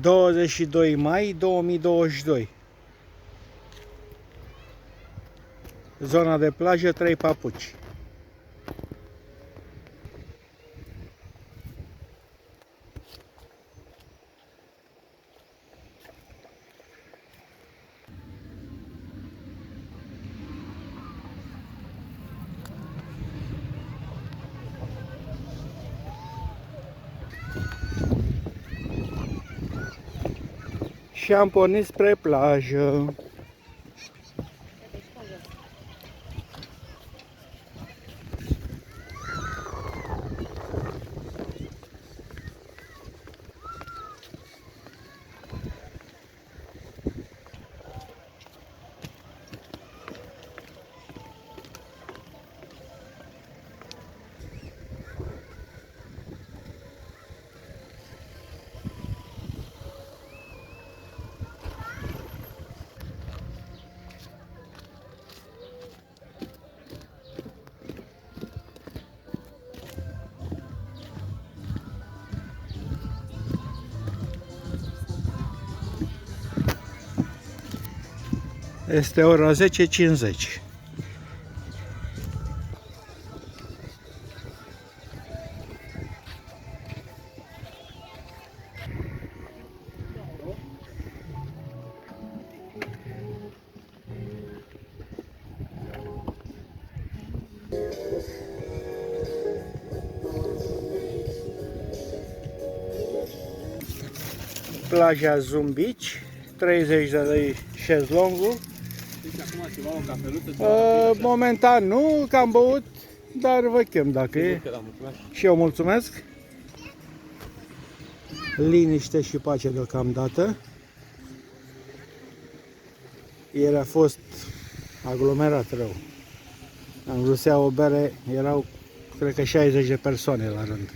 22 mai 2022. Zona de plajă, 3 papuci. Și am pornit spre plajă. Este ora 10:50. Plaja Zumbici, 30 de lei șezlongul. Momentan nu, că am băut, dar vă chem dacă e. Și eu mulțumesc. Liniște și pace deocamdată. Ieri a fost aglomerat rău. Am vrut să iau o bere, erau cred că 60 de persoane la rând.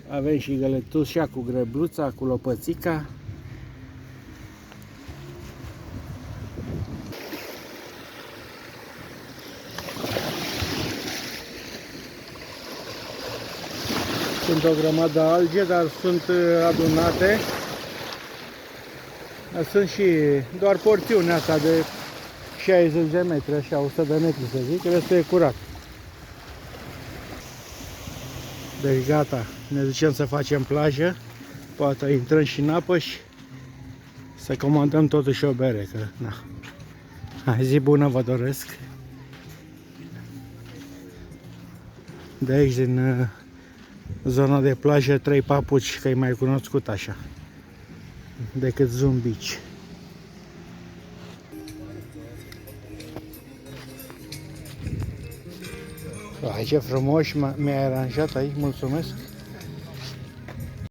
Avem și găletușa cu grebluța, cu lopățica. Sunt o grămadă alge, dar sunt adunate. Sunt și doar porțiunea asta de 60 de metri, așa, 100 de metri să zic, restul e curat. Deci gata, ne zicem să facem plajă, poate intrăm și în apă și să comandăm totuși o bere, că na. Hai, zi bună vă doresc. De aici, din zona de plajă, 3 papuci, că e mai cunoscut așa decât Zumbici. Ai, ce frumos mi-ai aranjat aici, mulțumesc.